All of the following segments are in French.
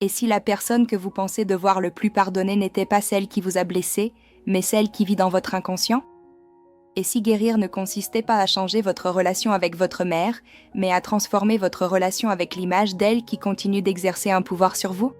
Et si la personne que vous pensez devoir le plus pardonner n'était pas celle qui vous a blessé, mais celle qui vit dans votre inconscient? Et si guérir ne consistait pas à changer votre relation avec votre mère, mais à transformer votre relation avec l'image d'elle qui continue d'exercer un pouvoir sur vous?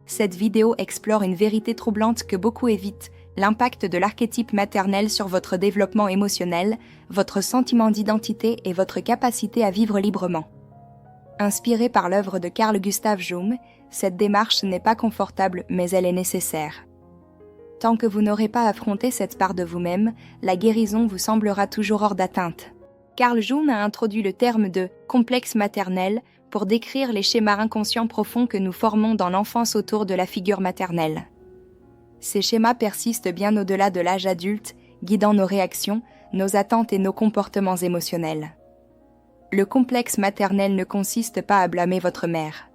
Cette vidéo explore une vérité troublante que beaucoup évitent, l'impact de l'archétype maternel sur votre développement émotionnel, votre sentiment d'identité et votre capacité à vivre librement. Inspirée par l'œuvre de Carl Gustav Jung, cette démarche n'est pas confortable, mais elle est nécessaire. Tant que vous n'aurez pas affronté cette part de vous-même, la guérison vous semblera toujours hors d'atteinte. Carl Jung a introduit le terme de « complexe maternel » pour décrire les schémas inconscients profonds que nous formons dans l'enfance autour de la figure maternelle. Ces schémas persistent bien au-delà de l'âge adulte, guidant nos réactions, nos attentes et nos comportements émotionnels. Le complexe maternel ne consiste pas à blâmer votre mère.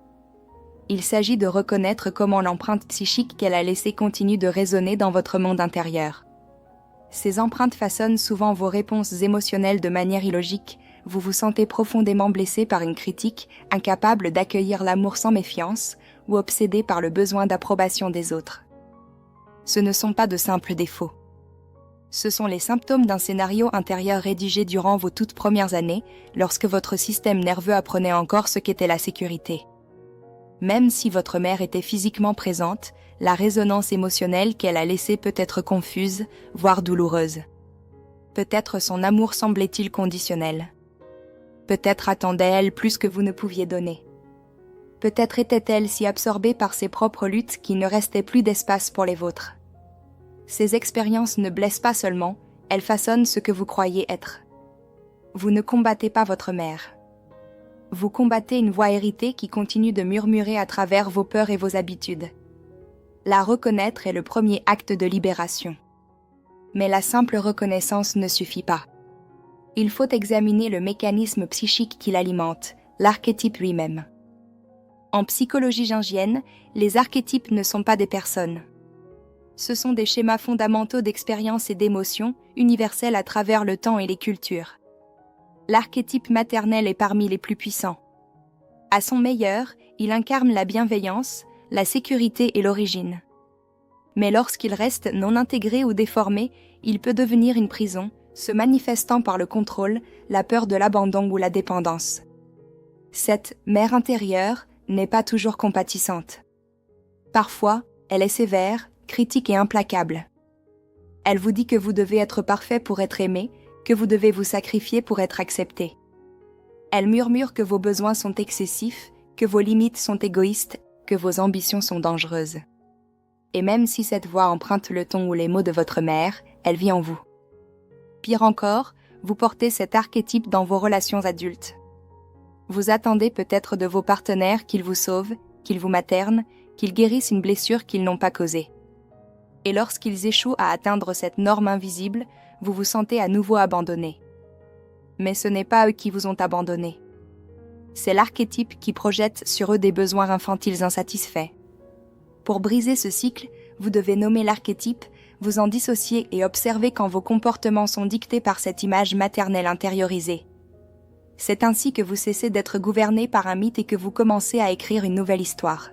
Il s'agit de reconnaître comment l'empreinte psychique qu'elle a laissée continue de résonner dans votre monde intérieur. Ces empreintes façonnent souvent vos réponses émotionnelles de manière illogique. Vous vous sentez profondément blessé par une critique, incapable d'accueillir l'amour sans méfiance, ou obsédé par le besoin d'approbation des autres. Ce ne sont pas de simples défauts. Ce sont les symptômes d'un scénario intérieur rédigé durant vos toutes premières années, lorsque votre système nerveux apprenait encore ce qu'était la sécurité. Même si votre mère était physiquement présente, la résonance émotionnelle qu'elle a laissée peut être confuse, voire douloureuse. Peut-être son amour semblait-il conditionnel. Peut-être attendait-elle plus que vous ne pouviez donner. Peut-être était-elle si absorbée par ses propres luttes qu'il ne restait plus d'espace pour les vôtres. Ces expériences ne blessent pas seulement, elles façonnent ce que vous croyez être. Vous ne combattez pas votre mère. Vous combattez une voix héritée qui continue de murmurer à travers vos peurs et vos habitudes. La reconnaître est le premier acte de libération. Mais la simple reconnaissance ne suffit pas. Il faut examiner le mécanisme psychique qui l'alimente, l'archétype lui-même. En psychologie jungienne, les archétypes ne sont pas des personnes. Ce sont des schémas fondamentaux d'expérience et d'émotion, universels à travers le temps et les cultures. L'archétype maternel est parmi les plus puissants. À son meilleur, il incarne la bienveillance, la sécurité et l'origine. Mais lorsqu'il reste non intégré ou déformé, il peut devenir une prison, se manifestant par le contrôle, la peur de l'abandon ou la dépendance. Cette mère intérieure n'est pas toujours compatissante. Parfois, elle est sévère, critique et implacable. Elle vous dit que vous devez être parfait pour être aimé, que vous devez vous sacrifier pour être accepté. Elle murmure que vos besoins sont excessifs, que vos limites sont égoïstes, que vos ambitions sont dangereuses. Et même si cette voix emprunte le ton ou les mots de votre mère, elle vit en vous. Pire encore, vous portez cet archétype dans vos relations adultes. Vous attendez peut-être de vos partenaires qu'ils vous sauvent, qu'ils vous maternent, qu'ils guérissent une blessure qu'ils n'ont pas causée. Et lorsqu'ils échouent à atteindre cette norme invisible, vous vous sentez à nouveau abandonné. Mais ce n'est pas eux qui vous ont abandonné. C'est l'archétype qui projette sur eux des besoins infantiles insatisfaits. Pour briser ce cycle, vous devez nommer l'archétype, vous en dissocier et observer quand vos comportements sont dictés par cette image maternelle intériorisée. C'est ainsi que vous cessez d'être gouverné par un mythe et que vous commencez à écrire une nouvelle histoire.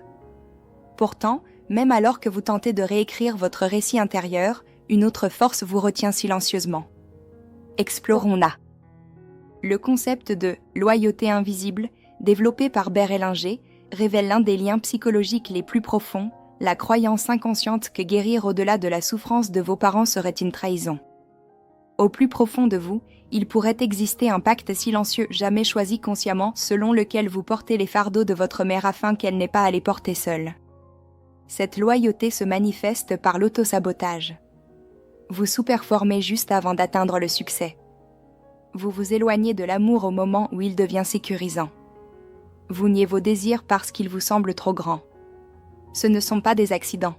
Pourtant, même alors que vous tentez de réécrire votre récit intérieur, une autre force vous retient silencieusement. Explorons-la. Le concept de « loyauté invisible », développé par Berlinger, révèle l'un des liens psychologiques les plus profonds, la croyance inconsciente que guérir au-delà de la souffrance de vos parents serait une trahison. Au plus profond de vous, il pourrait exister un pacte silencieux jamais choisi consciemment selon lequel vous portez les fardeaux de votre mère afin qu'elle n'ait pas à les porter seule. Cette loyauté se manifeste par l'autosabotage. Vous sous-performez juste avant d'atteindre le succès. Vous vous éloignez de l'amour au moment où il devient sécurisant. Vous niez vos désirs parce qu'ils vous semblent trop grands. Ce ne sont pas des accidents.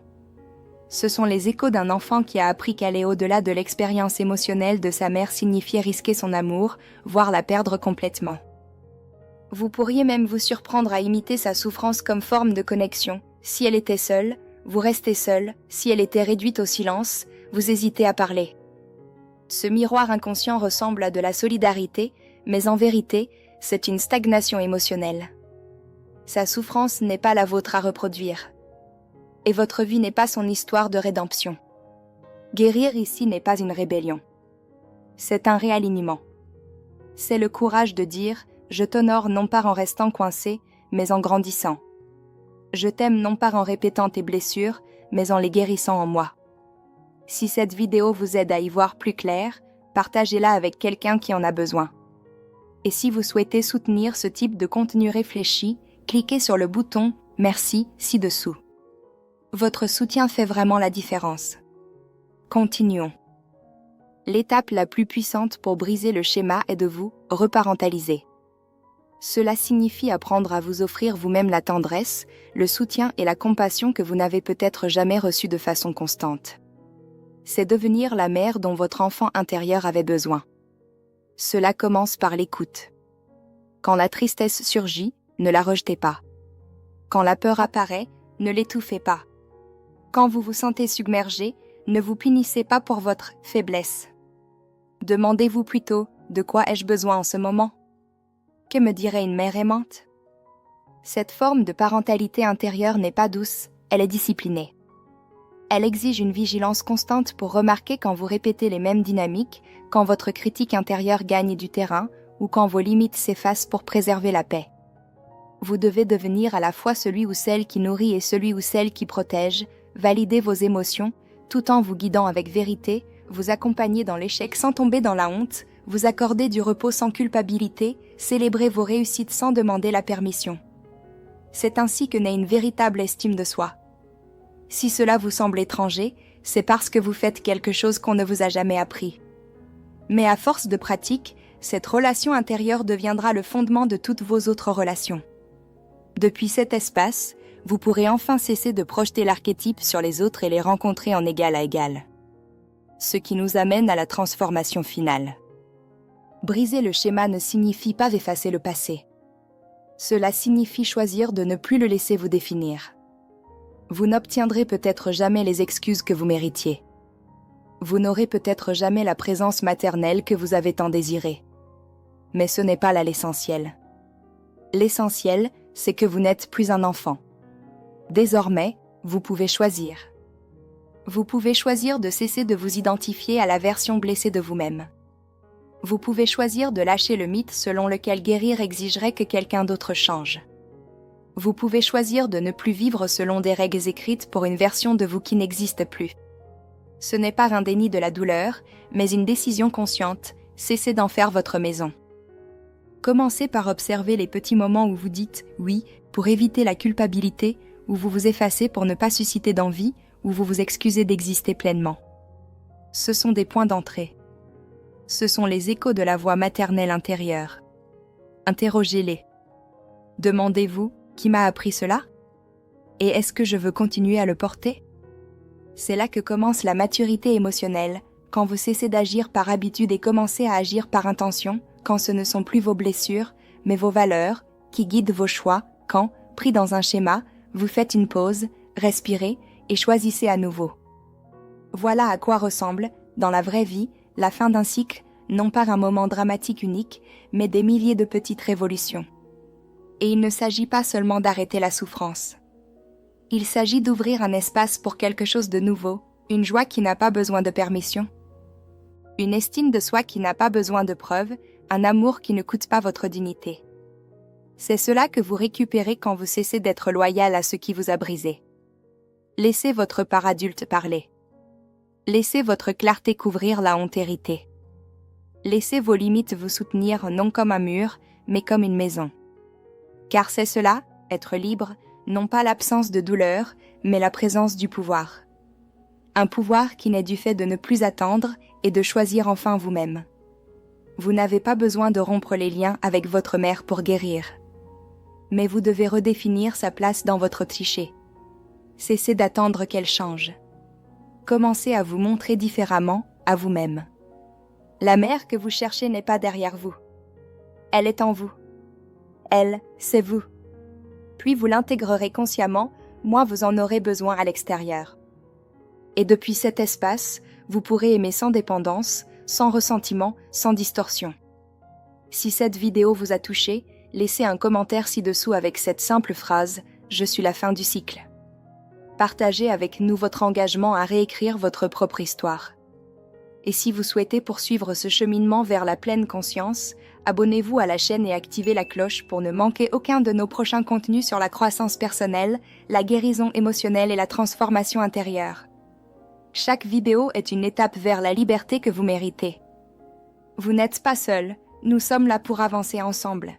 Ce sont les échos d'un enfant qui a appris qu'aller au-delà de l'expérience émotionnelle de sa mère signifiait risquer son amour, voire la perdre complètement. Vous pourriez même vous surprendre à imiter sa souffrance comme forme de connexion. Si elle était seule, vous restez seul. Si elle était réduite au silence, vous hésitez à parler. Ce miroir inconscient ressemble à de la solidarité, mais en vérité, c'est une stagnation émotionnelle. Sa souffrance n'est pas la vôtre à reproduire. Et votre vie n'est pas son histoire de rédemption. Guérir ici n'est pas une rébellion. C'est un réalignement. C'est le courage de dire « Je t'honore non pas en restant coincé, mais en grandissant. Je t'aime non pas en répétant tes blessures, mais en les guérissant en moi. » Si cette vidéo vous aide à y voir plus clair, partagez-la avec quelqu'un qui en a besoin. Et si vous souhaitez soutenir ce type de contenu réfléchi, cliquez sur le bouton « Merci » ci-dessous. Votre soutien fait vraiment la différence. Continuons. L'étape la plus puissante pour briser le schéma est de vous reparentaliser. Cela signifie apprendre à vous offrir vous-même la tendresse, le soutien et la compassion que vous n'avez peut-être jamais reçus de façon constante. C'est devenir la mère dont votre enfant intérieur avait besoin. Cela commence par l'écoute. Quand la tristesse surgit, ne la rejetez pas. Quand la peur apparaît, ne l'étouffez pas. Quand vous vous sentez submergé, ne vous punissez pas pour votre faiblesse. Demandez-vous plutôt « De quoi ai-je besoin en ce moment ?» Que me dirait une mère aimante? Cette forme de parentalité intérieure n'est pas douce, elle est disciplinée. Elle exige une vigilance constante pour remarquer quand vous répétez les mêmes dynamiques, quand votre critique intérieure gagne du terrain ou quand vos limites s'effacent pour préserver la paix. Vous devez devenir à la fois celui ou celle qui nourrit et celui ou celle qui protège, valider vos émotions, tout en vous guidant avec vérité, vous accompagner dans l'échec sans tomber dans la honte, vous accorder du repos sans culpabilité, célébrer vos réussites sans demander la permission. C'est ainsi que naît une véritable estime de soi. Si cela vous semble étranger, c'est parce que vous faites quelque chose qu'on ne vous a jamais appris. Mais à force de pratique, cette relation intérieure deviendra le fondement de toutes vos autres relations. Depuis cet espace, vous pourrez enfin cesser de projeter l'archétype sur les autres et les rencontrer en égal à égal. Ce qui nous amène à la transformation finale. Briser le schéma ne signifie pas effacer le passé. Cela signifie choisir de ne plus le laisser vous définir. Vous n'obtiendrez peut-être jamais les excuses que vous méritiez. Vous n'aurez peut-être jamais la présence maternelle que vous avez tant désirée. Mais ce n'est pas là l'essentiel. L'essentiel, c'est que vous n'êtes plus un enfant. Désormais, vous pouvez choisir. Vous pouvez choisir de cesser de vous identifier à la version blessée de vous-même. Vous pouvez choisir de lâcher le mythe selon lequel guérir exigerait que quelqu'un d'autre change. Vous pouvez choisir de ne plus vivre selon des règles écrites pour une version de vous qui n'existe plus. Ce n'est pas un déni de la douleur, mais une décision consciente, cessez d'en faire votre maison. Commencez par observer les petits moments où vous dites « oui » pour éviter la culpabilité, où vous vous effacez pour ne pas susciter d'envie, où vous vous excusez d'exister pleinement. Ce sont des points d'entrée. Ce sont les échos de la voix maternelle intérieure. Interrogez-les. Demandez-vous « qui m'a appris cela ? Et est-ce que je veux continuer à le porter ?» C'est là que commence la maturité émotionnelle, quand vous cessez d'agir par habitude et commencez à agir par intention, quand ce ne sont plus vos blessures, mais vos valeurs, qui guident vos choix, quand, pris dans un schéma, vous faites une pause, respirez et choisissez à nouveau. Voilà à quoi ressemble, dans la vraie vie, la fin d'un cycle, non pas un moment dramatique unique, mais des milliers de petites révolutions. Et il ne s'agit pas seulement d'arrêter la souffrance. Il s'agit d'ouvrir un espace pour quelque chose de nouveau, une joie qui n'a pas besoin de permission. Une estime de soi qui n'a pas besoin de preuves, un amour qui ne coûte pas votre dignité. C'est cela que vous récupérez quand vous cessez d'être loyal à ce qui vous a brisé. Laissez votre part adulte parler. Laissez votre clarté couvrir la honte héritée. Laissez vos limites vous soutenir non comme un mur, mais comme une maison. Car c'est cela, être libre, non pas l'absence de douleur, mais la présence du pouvoir. Un pouvoir qui naît du fait de ne plus attendre et de choisir enfin vous-même. Vous n'avez pas besoin de rompre les liens avec votre mère pour guérir. Mais vous devez redéfinir sa place dans votre psyché. Cessez d'attendre qu'elle change. Commencez à vous montrer différemment à vous-même. La mère que vous cherchez n'est pas derrière vous. Elle est en vous. Elle, c'est vous. Puis vous l'intégrerez consciemment, moins vous en aurez besoin à l'extérieur. Et depuis cet espace, vous pourrez aimer sans dépendance, sans ressentiment, sans distorsion. Si cette vidéo vous a touché, laissez un commentaire ci-dessous avec cette simple phrase « Je suis la fin du cycle ». Partagez avec nous votre engagement à réécrire votre propre histoire. Et si vous souhaitez poursuivre ce cheminement vers la pleine conscience, abonnez-vous à la chaîne et activez la cloche pour ne manquer aucun de nos prochains contenus sur la croissance personnelle, la guérison émotionnelle et la transformation intérieure. Chaque vidéo est une étape vers la liberté que vous méritez. Vous n'êtes pas seul, nous sommes là pour avancer ensemble.